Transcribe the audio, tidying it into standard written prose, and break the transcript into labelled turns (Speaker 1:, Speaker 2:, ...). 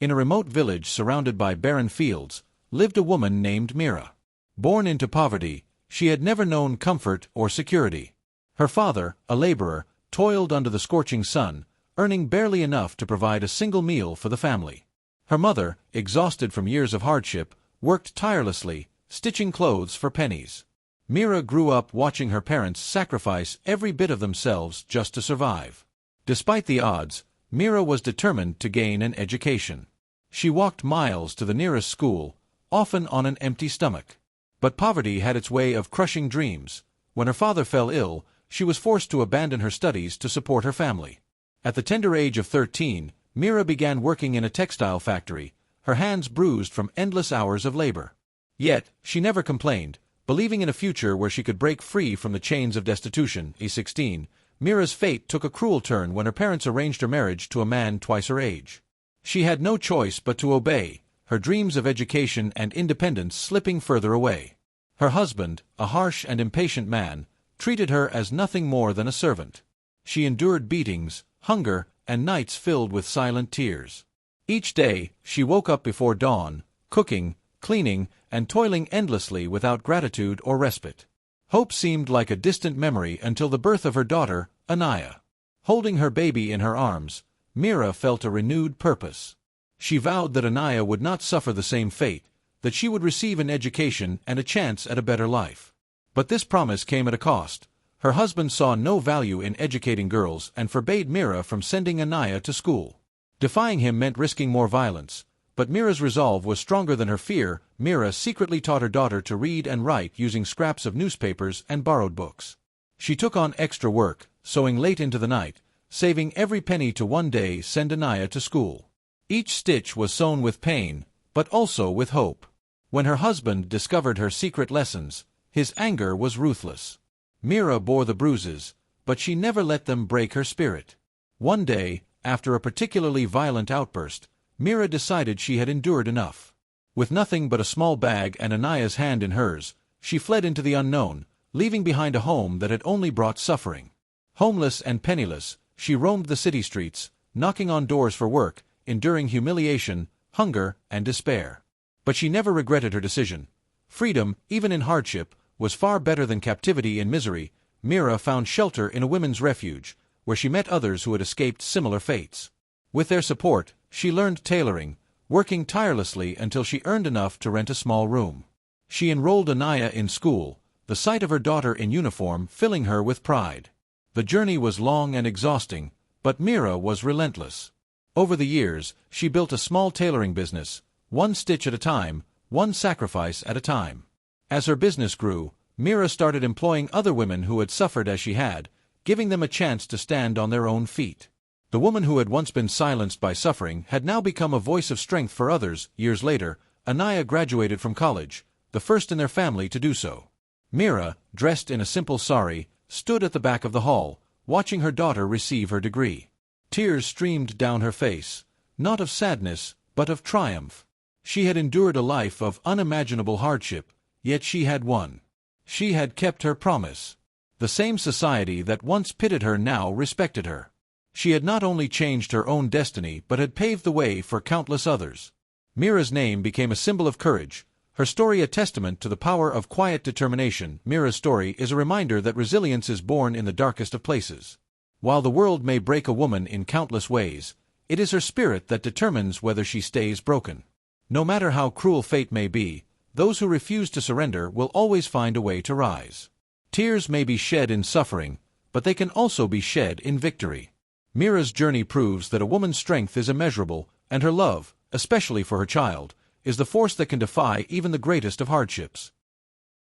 Speaker 1: In a remote village surrounded by barren fields, lived a woman named Mira. Born into poverty, she had never known comfort or security. Her father, a laborer, toiled under the scorching sun, earning barely enough to provide a single meal for the family. Her mother, exhausted from years of hardship, worked tirelessly, stitching clothes for pennies. Mira grew up watching her parents sacrifice every bit of themselves just to survive. Despite the odds, Mira was determined to gain an education. She walked miles to the nearest school, often on an empty stomach. But poverty had its way of crushing dreams. When her father fell ill, she was forced to abandon her studies to support her family. At the tender age of 13, Mira began working in a textile factory, her hands bruised from endless hours of labor. Yet, she never complained, believing in a future where she could break free from the chains of destitution. At 16, Mira's fate took a cruel turn when her parents arranged her marriage to a man twice her age. She had no choice but to obey, her dreams of education and independence slipping further away. Her husband, a harsh and impatient man, treated her as nothing more than a servant. She endured beatings, hunger, and nights filled with silent tears. Each day, she woke up before dawn, cooking, cleaning, and toiling endlessly without gratitude or respite. Hope seemed like a distant memory until the birth of her daughter, Anaya. Holding her baby in her arms, Mira felt a renewed purpose. She vowed that Anaya would not suffer the same fate, that she would receive an education and a chance at a better life. But this promise came at a cost. Her husband saw no value in educating girls and forbade Mira from sending Anaya to school. Defying him meant risking more violence, but Mira's resolve was stronger than her fear. Mira secretly taught her daughter to read and write using scraps of newspapers and borrowed books. She took on extra work, sewing late into the night, saving every penny to one day send Anaya to school. Each stitch was sewn with pain, but also with hope. When her husband discovered her secret lessons, his anger was ruthless. Mira bore the bruises, but she never let them break her spirit. One day, after a particularly violent outburst, Mira decided she had endured enough. With nothing but a small bag and Anaya's hand in hers, she fled into the unknown, leaving behind a home that had only brought suffering. Homeless and penniless, she roamed the city streets, knocking on doors for work, enduring humiliation, hunger, and despair. But she never regretted her decision. Freedom, even in hardship, was far better than captivity in misery. Mira found shelter in a women's refuge, where she met others who had escaped similar fates. With their support, she learned tailoring, working tirelessly until she earned enough to rent a small room. She enrolled Anaya in school, the sight of her daughter in uniform filling her with pride. The journey was long and exhausting, but Mira was relentless. Over the years, she built a small tailoring business, one stitch at a time, one sacrifice at a time. As her business grew, Mira started employing other women who had suffered as she had, giving them a chance to stand on their own feet. The woman who had once been silenced by suffering had now become a voice of strength for others. Years later, Anaya graduated from college, the first in their family to do so. Mira, dressed in a simple sari, stood at the back of the hall, watching her daughter receive her degree. Tears streamed down her face, not of sadness, but of triumph. She had endured a life of unimaginable hardship, yet she had won. She had kept her promise. The same society that once pitted her now respected her. She had not only changed her own destiny but had paved the way for countless others. Mira's name became a symbol of courage, her story a testament to the power of quiet determination. Mira's story is a reminder that resilience is born in the darkest of places. While the world may break a woman in countless ways, it is her spirit that determines whether she stays broken. No matter how cruel fate may be, those who refuse to surrender will always find a way to rise. Tears may be shed in suffering, but they can also be shed in victory. Mira's journey proves that a woman's strength is immeasurable, and her love, especially for her child, is the force that can defy even the greatest of hardships.